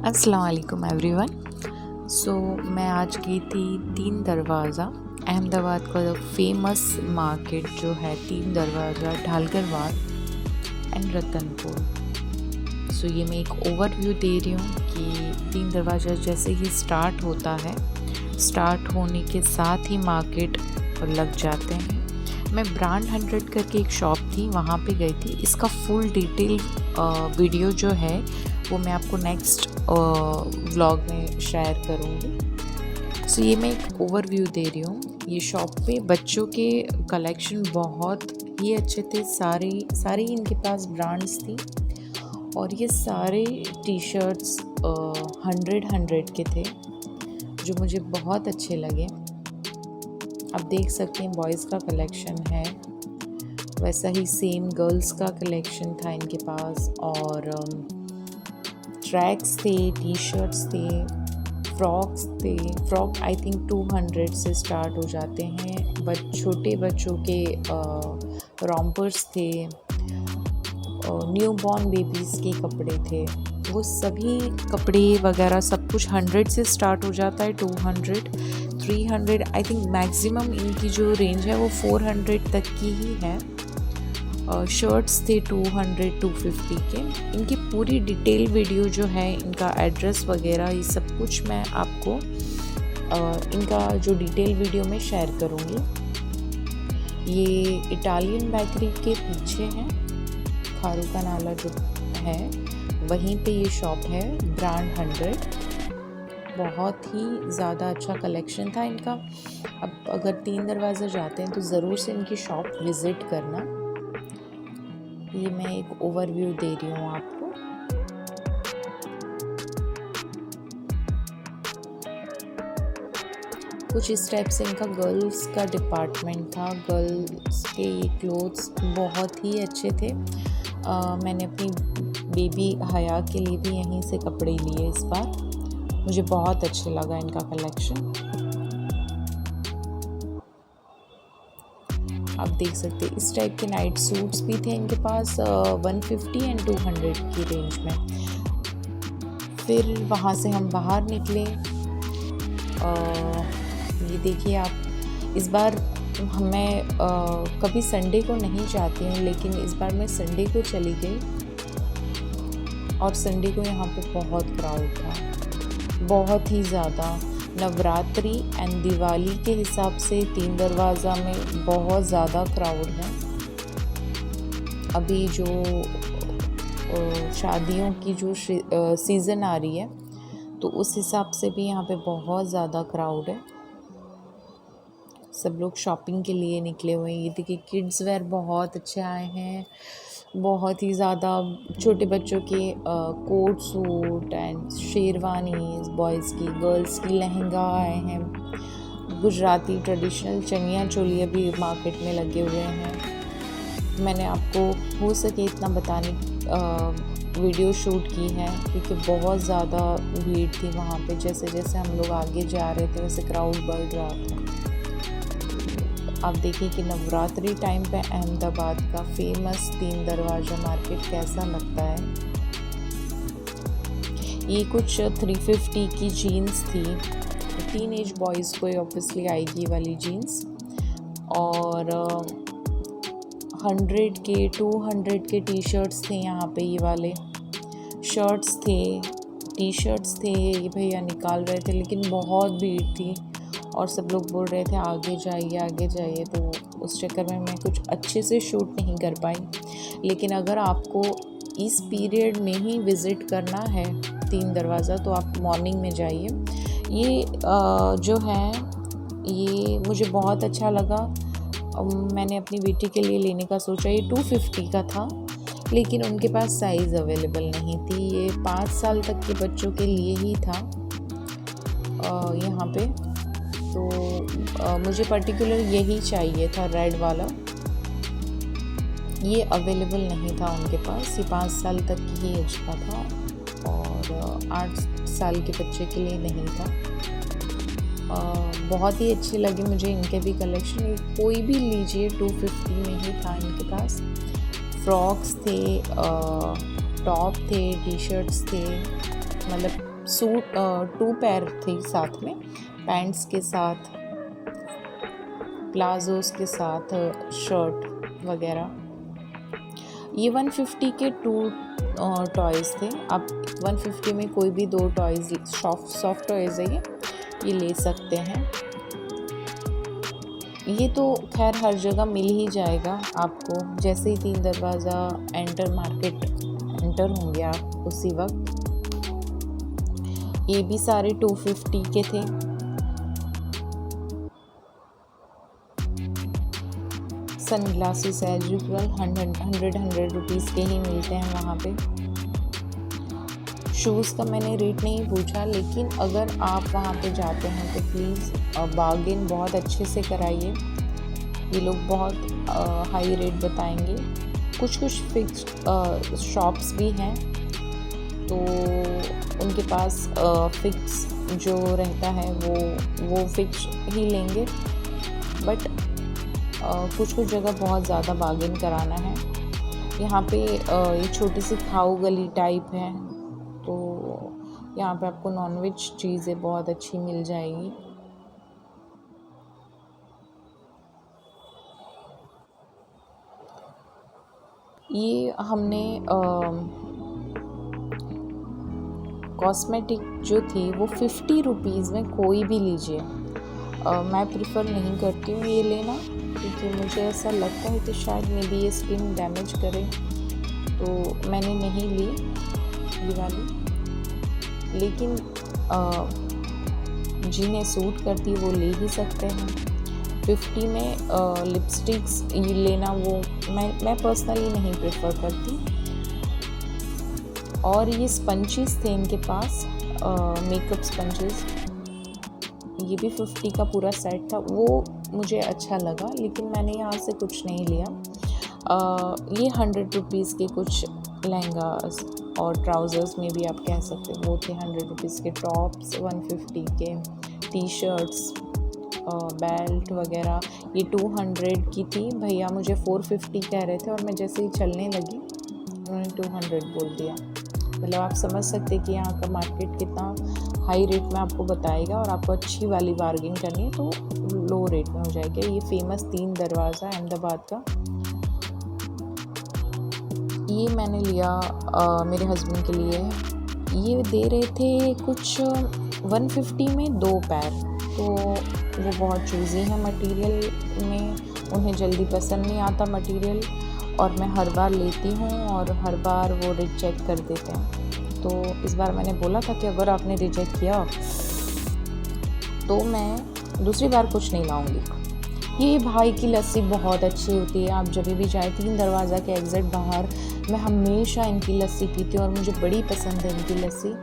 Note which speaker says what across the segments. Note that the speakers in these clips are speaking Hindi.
Speaker 1: अस्सलाम वालेकुम एवरीवन। मैं आज गई थी तीन दरवाज़ा, अहमदाबाद का फेमस मार्केट जो है तीन दरवाज़ा, ढालगरवाद एंड रतनपुर। ये मैं एक ओवरव्यू दे रही हूँ कि तीन दरवाज़ा जैसे ही स्टार्ट होता है, स्टार्ट होने के साथ ही मार्केट लग जाते हैं। मैं ब्रांड 100 करके एक शॉप थी, वहाँ पे गई थी। इसका फुल डिटेल वीडियो जो है वो मैं आपको नेक्स्ट व्लॉग में शेयर करूँगी। ये मैं एक ओवरव्यू दे रही हूँ। ये शॉप पे बच्चों के कलेक्शन बहुत ही अच्छे थे, सारे इनके पास ब्रांड्स थी और ये सारे टी शर्ट्स 100 के थे जो मुझे बहुत अच्छे लगे। आप देख सकते हैं बॉयज़ का कलेक्शन है, वैसा ही सेम गर्ल्स का कलेक्शन था इनके पास। और ट्रैक्स थे, टी शर्ट्स थे, फ्रॉक्स थे। फ्रॉक आई थिंक 200 से स्टार्ट हो जाते हैं। छोटे बच्चों के रॉम्पर्स थे, न्यू बॉर्न बेबीज़ के कपड़े थे। वो सभी कपड़े वगैरह सब कुछ 100 से स्टार्ट हो जाता है, 200, 300 आई थिंक मैक्सिमम इनकी जो रेंज है वो 400 तक की ही है। शर्ट्स थे 200, 250 के। इनकी पूरी डिटेल वीडियो जो है, इनका एड्रेस वगैरह ये सब कुछ मैं आपको इनका जो डिटेल वीडियो में शेयर करूँगी। ये इटालियन बेकरी के पीछे है, खारू का नाला जो है वहीं पे ये शॉप है, ब्रांड 100। बहुत ही ज़्यादा अच्छा कलेक्शन था इनका। अब अगर तीन दरवाज़ा जाते हैं तो ज़रूर से इनकी शॉप विज़िट करना। ये मैं एक ओवरव्यू दे रही हूँ आपको। कुछ इस टाइप से इनका गर्ल्स का डिपार्टमेंट था। गर्ल्स के ये क्लोथ्स बहुत ही अच्छे थे। मैंने अपनी बेबी हया के लिए भी यहीं से कपड़े लिए इस बार। मुझे बहुत अच्छे लगा इनका कलेक्शन। आप देख सकते हैं इस टाइप के नाइट सूट्स भी थे इनके पास 150 एंड 200 की रेंज में। फिर वहाँ से हम बाहर निकले। ये देखिए आप, इस बार मैं कभी संडे को नहीं जाती हूँ, लेकिन इस बार मैं संडे को चली गई और संडे को यहाँ पे बहुत क्राउड था, बहुत ही ज़्यादा। नवरात्रि एंड दिवाली के हिसाब से तीन दरवाज़ा में बहुत ज़्यादा क्राउड है। अभी जो शादियों की जो सीज़न आ रही है तो उस हिसाब से भी यहाँ पे बहुत ज़्यादा क्राउड है। सब लोग शॉपिंग के लिए निकले हुए हैं। ये देखिए किड्स वेयर बहुत अच्छे आए हैं, बहुत ही ज़्यादा। छोटे बच्चों के coat suit and sherwanis, boys की, गर्ल्स की लहंगा आए हैं। गुजराती ट्रेडिशनल चनिया चोलियाँ भी मार्केट में लगे हुए हैं। मैंने आपको हो सके इतना बताने वीडियो शूट की है क्योंकि बहुत ज़्यादा भीड़ थी वहाँ पे। जैसे जैसे हम लोग आगे जा रहे थे वैसे क्राउड बढ़ रहा था। आप देखिए कि नवरात्रि टाइम पे अहमदाबाद का फेमस तीन दरवाज़ा मार्केट कैसा लगता है। ये कुछ 350 की जीन्स थी, टीन एज बॉयज़ को ऑब्वियसली आएगी वाली जीन्स। और 100 के 200 के टी शर्ट्स थे यहाँ पे। ये वाले शर्ट्स थे, टी शर्ट्स थे। ये भैया निकाल रहे थे लेकिन बहुत भीड़ थी और सब लोग बोल रहे थे आगे जाइए आगे जाइए, तो उस चक्कर में मैं कुछ अच्छे से शूट नहीं कर पाई। लेकिन अगर आपको इस पीरियड में ही विज़िट करना है तीन दरवाज़ा तो आप मॉर्निंग में जाइए। ये जो है ये मुझे बहुत अच्छा लगा। मैंने अपनी बेटी के लिए लेने का सोचा। ये 250 का था लेकिन उनके पास साइज़ अवेलेबल नहीं थी। ये 5 साल तक के बच्चों के लिए ही था यहाँ पे। तो मुझे पर्टिकुलर यही चाहिए था, रेड वाला। ये अवेलेबल नहीं था उनके पास। ये 5 साल तक की ही एज का था और 8 साल के बच्चे के लिए नहीं था। बहुत ही अच्छे लगे मुझे इनके भी कलेक्शन। कोई भी लीजिए 250 में ही था इनके पास। फ्रॉक्स थे, टॉप थे, टी शर्ट्स थे, मतलब सूट 2 पेयर थी साथ में, पैंट्स के साथ, प्लाजोस के साथ, शर्ट वगैरह। ये 150 के 2 टॉयज़ थे। आप 150 में कोई भी 2 टॉयज़, सॉफ्ट टॉयज़ है ये ले सकते हैं। ये तो खैर हर जगह मिल ही जाएगा आपको, जैसे ही 3 दरवाज़ा मार्केट एंटर होंगे आप उसी वक्त। ये भी सारे 250 के थे। Sunglasses as usual 100 rupees के ही मिलते हैं वहाँ पे। शूज़ का मैंने रेट नहीं पूछा, लेकिन अगर आप वहाँ पे जाते हैं तो प्लीज़ बार्गेन बहुत अच्छे से कराइए। ये लोग बहुत हाई रेट बताएंगे। कुछ फिक्स्ड शॉप्स भी हैं, तो उनके पास फिक्स जो रहता है वो फिक्स ही लेंगे, बट कुछ जगह बहुत ज़्यादा बार्गेन कराना है। यहाँ पे ये छोटी सी खाऊ गली टाइप है, तो यहाँ पे आपको नॉनवेज चीज़ें बहुत अच्छी मिल जाएगी। ये हमने कॉस्मेटिक जो थी वो 50 रुपीज़ में कोई भी लीजिए। मैं प्रेफर नहीं करती हूँ ये लेना, क्योंकि मुझे ऐसा लगता है कि शायद मे बी ये स्किन डैमेज करे, तो मैंने नहीं ली ये वाली। लेकिन जिन्हें सूट करती है वो ले ही सकते हैं। 50 में लिपस्टिक्स ये लेना वो मैं पर्सनली नहीं प्रेफर करती। और ये स्पंचेस थे इनके पास, मेकअप स्पंचेस, ये भी 50 का पूरा सेट था, वो मुझे अच्छा लगा, लेकिन मैंने यहाँ से कुछ नहीं लिया। ये 100 रुपीज़ के कुछ लहंगास और ट्राउज़र्स में भी आप कह सकते हैं, वो थे 100 रुपीज़ के। टॉप्स 150 के, टी शर्ट्स, बेल्ट वगैरह ये 200 की थी। भैया मुझे 450 कह रहे थे, और मैं जैसे ही चलने लगी उन्होंने 200 बोल दिया। मतलब आप समझ सकते हैं कि यहाँ का मार्केट कितना हाई रेट में आपको बताएगा, और आपको अच्छी वाली बार्गेन करनी है तो लो रेट में हो जाएगा। ये फेमस 3 दरवाज़ा अहमदाबाद का, ये मैंने लिया मेरे हस्बैंड के लिए। ये दे रहे थे कुछ 150 में 2 पैर, तो वो बहुत चूज़ी है मटेरियल में, उन्हें जल्दी पसंद नहीं आता मटेरियल, और मैं हर बार लेती हूँ और हर बार वो रिजेक्ट कर देते हैं। तो इस बार मैंने बोला था कि अगर आपने रिजेक्ट किया तो मैं दूसरी बार कुछ नहीं लाऊंगी। ये भाई की लस्सी बहुत अच्छी होती है, आप जब भी जाए 3 दरवाज़ा के एग्जैक्ट बाहर, मैं हमेशा इनकी लस्सी पीती हूँ और मुझे बड़ी पसंद है इनकी लस्सी।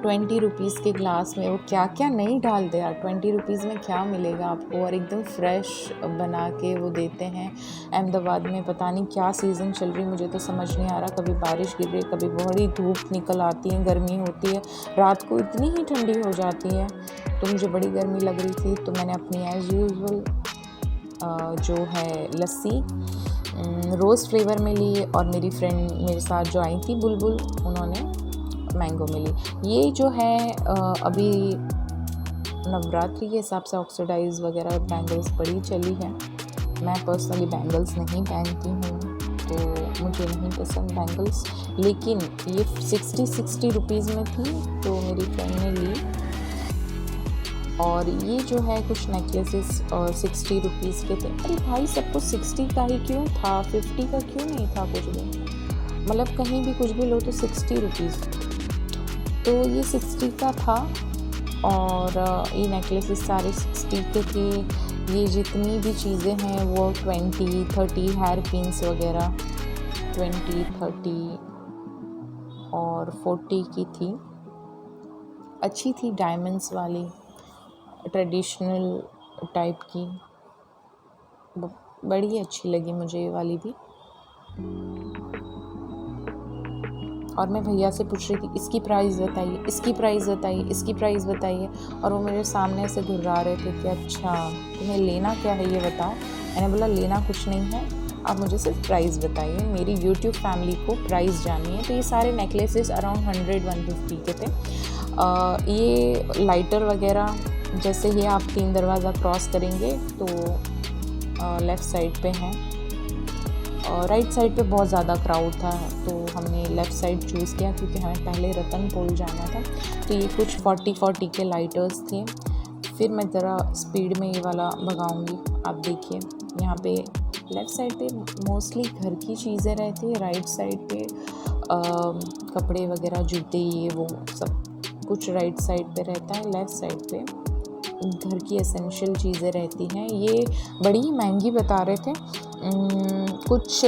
Speaker 1: 20 रुपीज़ के ग्लास में वो क्या क्या नहीं डालते यार, 20 रुपीज़ में क्या मिलेगा आपको, और एकदम फ्रेश बना के वो देते हैं। अहमदाबाद में पता नहीं क्या सीज़न चल रही, मुझे तो समझ नहीं आ रहा, कभी बारिश गिर रही, कभी बड़ी धूप निकल आती है, गर्मी होती है, रात को इतनी ही ठंडी हो जाती है, तो मुझे बड़ी गर्मी लग रही थी। तो मैंने अपनी एज़ यूजुअल जो है लस्सी रोज़ फ्लेवर में ली, और मेरी फ्रेंड मेरे साथ जो आई थी बुलबुल, उन्होंने मैंगो मिली। ये जो है अभी नवरात्रि के हिसाब से ऑक्सीडाइज वगैरह बैंगल्स बड़ी चली है। मैं पर्सनली बैंगल्स नहीं पहनती हूँ, तो मुझे नहीं पसंद बैंगल्स, लेकिन ये 60 रुपीज़ में थी, तो मेरी फ्रेंड ने ली। और ये जो है कुछ नेकलेसेस 60 रुपीज़ के थे। अरे भाई, सबको 60 का ही क्यों था, 50 का क्यों नहीं था कुछ भी? मतलब कहीं भी कुछ भी लो तो 60 रुपीज़, तो ये 60 का था। और ये नेकलेसेस सारे 60 के थे। ये जितनी भी चीज़ें हैं वो 20-30 हेयर पिन्स वगैरह 20-30 और 40 की थी। अच्छी थी, डायमंड्स वाली, ट्रेडिशनल टाइप की, बड़ी अच्छी लगी मुझे ये वाली भी। और मैं भैया से पूछ रही थी इसकी प्राइस बताइए, इसकी प्राइस बताइए, इसकी प्राइस बताइए, और वो मेरे सामने से घुर्रा रहे थे कि अच्छा तुम्हें लेना क्या है ये बताओ। मैंने बोला लेना कुछ नहीं है, आप मुझे सिर्फ प्राइस बताइए, मेरी यूट्यूब फैमिली को प्राइस जाननी है। तो ये सारे नेकलेसेस अराउंड 100-150 के थे। ये लाइटर वगैरह जैसे ही आप 3 दरवाज़ा क्रॉस करेंगे तो लेफ़्ट साइड पे हैं, और राइट साइड पे बहुत ज़्यादा क्राउड था तो हमने लेफ़्ट साइड चूज़ किया क्योंकि हमें पहले रतनपुर जाना था। तो ये कुछ 40 के लाइटर्स थे। फिर मैं ज़रा स्पीड में ये वाला भगाऊंगी। आप देखिए यहाँ पे लेफ़्ट साइड पे मोस्टली घर की चीज़ें रहती है, राइट साइड पे कपड़े वगैरह, जूते, ये वो सब कुछ राइट साइड पे रहता है। लेफ़्ट साइड पे घर की एसेंशियल चीज़ें रहती हैं। ये बड़ी ही महंगी बता रहे थे, कुछ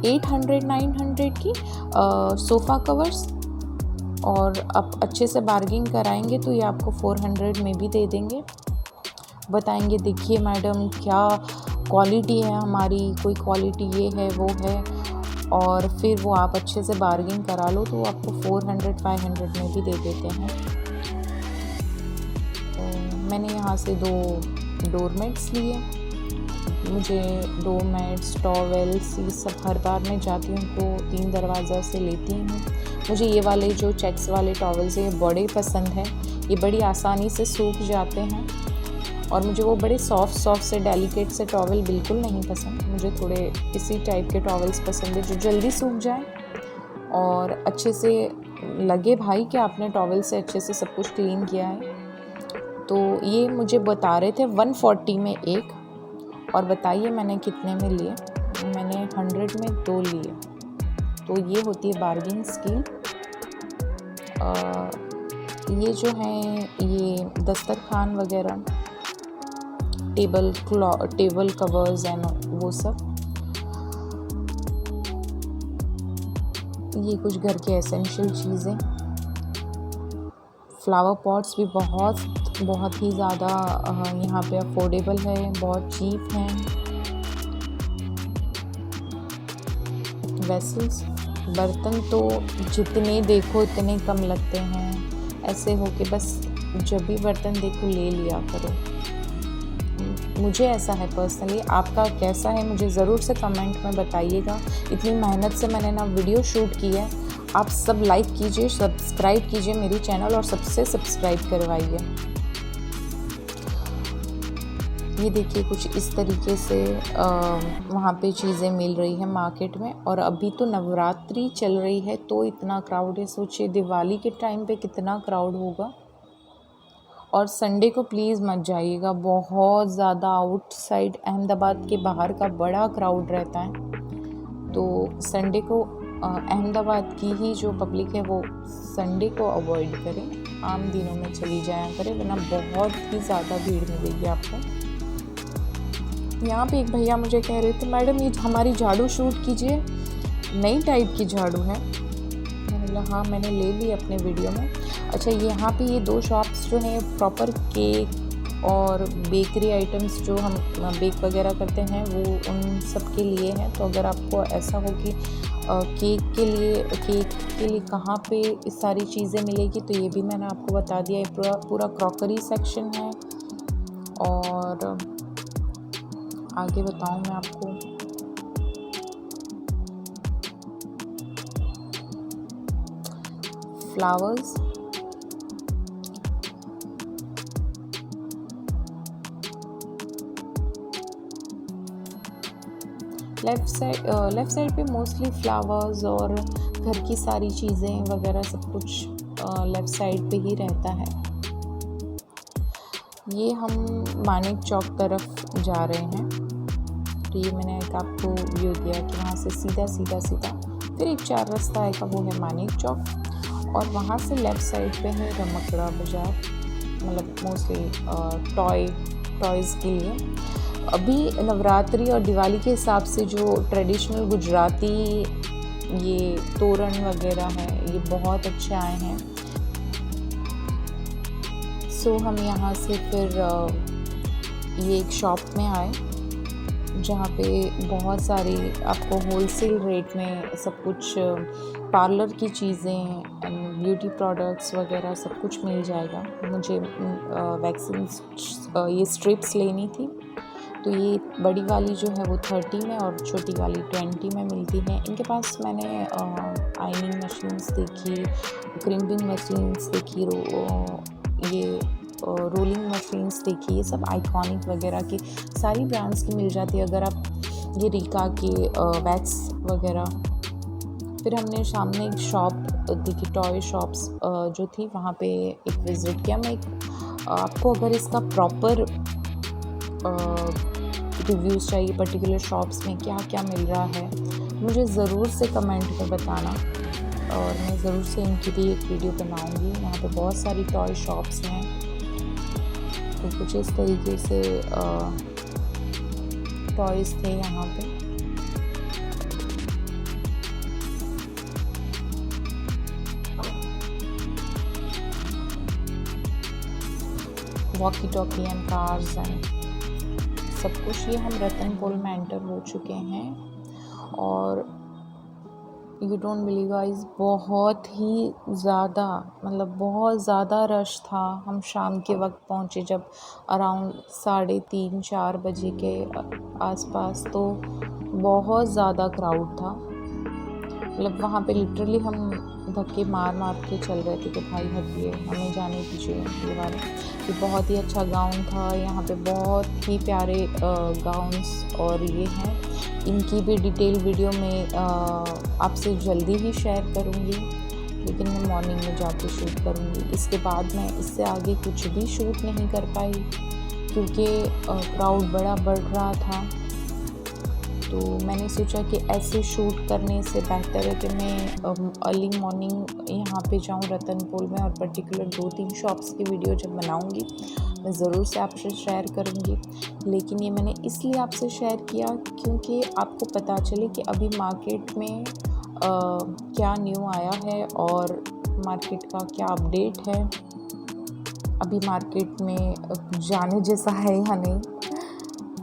Speaker 1: 800-900 की सोफ़ा कवर्स, और आप अच्छे से बार्गिंग कराएंगे तो ये आपको 400 में भी दे देंगे। बताएंगे देखिए मैडम क्या क्वालिटी है हमारी, कोई क्वालिटी ये है वो है, और फिर वो आप अच्छे से बार्गिंग करा लो तो आपको 400-500 में भी दे देते हैं। तो मैंने यहाँ से 2 डोरमेट्स लिए। मुझे डोरमेट्स, टॉवेल्स, ये सब हर बार मैं जाती हूँ तो 3 दरवाज़ा से लेती हूँ। मुझे ये वाले जो चेक्स वाले टॉवेल्स हैं ये बड़े पसंद हैं। ये बड़ी आसानी से सूख जाते हैं, और मुझे वो बड़े सॉफ्ट से डेलिकेट से टॉवेल बिल्कुल नहीं पसंद। मुझे थोड़े इसी टाइप के टॉवेल्स पसंद है जो जल्दी सूख जाए और अच्छे से लगे भाई कि आपने टॉवेल से अच्छे से सब कुछ क्लीन किया है। तो ये मुझे बता रहे थे 140 में एक, और बताइए मैंने कितने में लिए। मैंने 100 में 2 लिए। तो ये होती है बार्गिंग स्किल। ये जो है ये दस्तरखान वगैरह, टेबल कवर्स एंड वो सब, ये कुछ घर के एसेंशियल चीज़ें। फ्लावर पॉट्स भी बहुत ही ज़्यादा यहाँ पे अफोर्डेबल है, बहुत चीप हैं। वेसल्स, बर्तन तो जितने देखो इतने कम लगते हैं, ऐसे हो कि बस जब भी बर्तन देखो ले लिया करो। मुझे ऐसा है पर्सनली, आपका कैसा है मुझे ज़रूर से कमेंट में बताइएगा। इतनी मेहनत से मैंने ना वीडियो शूट की है। आप सब लाइक कीजिए, सब्सक्राइब कीजिए मेरी चैनल, और सबसे सब्सक्राइब करवाइए। ये देखिए कुछ इस तरीके से वहाँ पे चीज़ें मिल रही है मार्केट में। और अभी तो नवरात्रि चल रही है तो इतना क्राउड है, सोचिए दिवाली के टाइम पे कितना क्राउड होगा। और संडे को प्लीज़ मत जाइएगा, बहुत ज़्यादा आउटसाइड अहमदाबाद के बाहर का बड़ा क्राउड रहता है। तो संडे को अहमदाबाद की ही जो पब्लिक है वो संडे को अवॉइड करें, आम दिनों में चली जाया करें, वरना बहुत ही ज़्यादा भीड़ मिलेगी आपको। यहाँ पे एक भैया मुझे कह रहे थे मैडम ये हमारी झाड़ू शूट कीजिए, नई टाइप की झाड़ू है। मैंने बोला हाँ, मैंने ले ली अपने वीडियो में। अच्छा, यहाँ पे ये 2 शॉप्स जो हैं प्रॉपर केक और बेकरी आइटम्स जो हम बेक वगैरह करते हैं वो उन सब के लिए हैं। तो अगर आपको ऐसा हो कि केक के लिए कहाँ पे इस सारी चीज़ें मिलेगी, तो ये भी मैंने आपको बता दिया। ये पूरा क्रॉकरी सेक्शन है। और आगे बताऊँ मैं आपको, फ्लावर्स, लेफ़्ट साइड पे मोस्टली फ्लावर्स और घर की सारी चीज़ें वगैरह सब कुछ लेफ़्ट साइड पे ही रहता है। ये हम मानिक चौक तरफ जा रहे हैं। तो ये मैंने एक आपको व्यू दिया कि वहाँ से सीधा फिर एक 4 रास्ता आएगा, वो है मानिक चौक। और वहाँ से लेफ़्ट साइड पे है रमकड़ा बाज़ार, मतलब मोस्टली टॉयज़ के लिए। अभी नवरात्रि और दिवाली के हिसाब से जो ट्रेडिशनल गुजराती ये तोरण वगैरह हैं ये बहुत अच्छे आए हैं। सो हम यहाँ से फिर ये एक शॉप में आए जहाँ पे बहुत सारी आपको होलसेल रेट में सब कुछ पार्लर की चीज़ें एंड ब्यूटी प्रोडक्ट्स वगैरह सब कुछ मिल जाएगा। मुझे वैक्सीन ये स्ट्रिप्स लेनी थी, तो ये बड़ी वाली जो है वो 30 में और छोटी वाली 20 में मिलती है। इनके पास मैंने आयनिंग मशीन्स देखी, क्रिम्पिंग मशीन्स देखी, ये रोलिंग मशीन्स देखी। ये सब आइकॉनिक वगैरह की सारी ब्रांड्स की मिल जाती है। अगर आप ये रीका की वैक्स वगैरह। फिर हमने सामने एक शॉप देखी, टॉय शॉप्स जो थी, वहाँ पे एक विज़िट किया। मैं आपको अगर इसका प्रॉपर रिव्यूज़ चाहिए पर्टिकुलर शॉप्स में क्या क्या मिल रहा है, मुझे ज़रूर से कमेंट में बताना और मैं ज़रूर से इनकी भी एक वीडियो बनाऊंगी। यहाँ पे बहुत सारी टॉय शॉप्स हैं, तो कुछ इस तरीके से टॉयज़ थे यहाँ पे। Walkie talkie and cars and सब कुछ। ये हम रतनपुर में एंटर हो चुके हैं और यू डोंट बिलीव गाइस, बहुत ही ज़्यादा, मतलब बहुत ज़्यादा रश था। हम शाम के वक्त पहुँचे जब अराउंड 3:30-4 बजे के आसपास, तो बहुत ज़्यादा क्राउड था। मतलब वहाँ पे लिटरली हम धक्के मार मार के चल रहे थे कि भाई हटिए, हमें जाने दीजिए। ये वाला ये बहुत ही अच्छा गाउन था। यहाँ पे बहुत ही प्यारे गाउन्स और ये हैं। इनकी भी डिटेल वीडियो में आपसे जल्दी ही शेयर करूँगी, लेकिन मैं मॉर्निंग में जाके शूट करूँगी। इसके बाद मैं इससे आगे कुछ भी शूट नहीं कर पाई क्योंकि क्राउड बड़ा बढ़ रहा था। तो मैंने सोचा कि ऐसे शूट करने से बेहतर है कि मैं अर्ली मॉर्निंग यहाँ पे जाऊँ रतनपुर में, और पर्टिकुलर 2-3 शॉप्स की वीडियो जब बनाऊँगी मैं ज़रूर से आपसे शेयर करूँगी। लेकिन ये मैंने इसलिए आपसे शेयर किया क्योंकि आपको पता चले कि अभी मार्केट में क्या न्यू आया है और मार्केट का क्या अपडेट है। अभी मार्केट में जाने जैसा है या नहीं।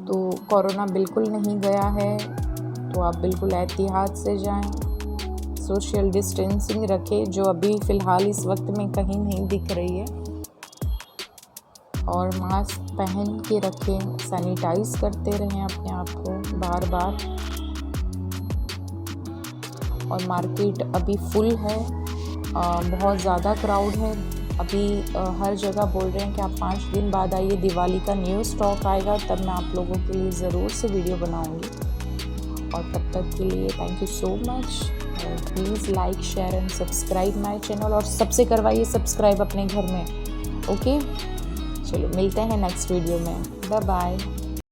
Speaker 1: तो कोरोना बिल्कुल नहीं गया है, तो आप बिल्कुल एहतियात से जाएं, सोशल डिस्टेंसिंग रखें जो अभी फ़िलहाल इस वक्त में कहीं नहीं दिख रही है, और मास्क पहन के रखें, सैनिटाइज़ करते रहें अपने आप को बार बार। और मार्केट अभी फुल है, बहुत ज़्यादा क्राउड है। अभी हर जगह बोल रहे हैं कि आप 5 दिन बाद आइए, दिवाली का न्यू स्टॉक आएगा, तब मैं आप लोगों के लिए ज़रूर से वीडियो बनाऊंगी। और तब तक के लिए thank you so much. Please like, share and subscribe my channel, और सबसे करवाइए सब्सक्राइब अपने घर में। ओके, चलो मिलते हैं नेक्स्ट वीडियो में। Bye bye.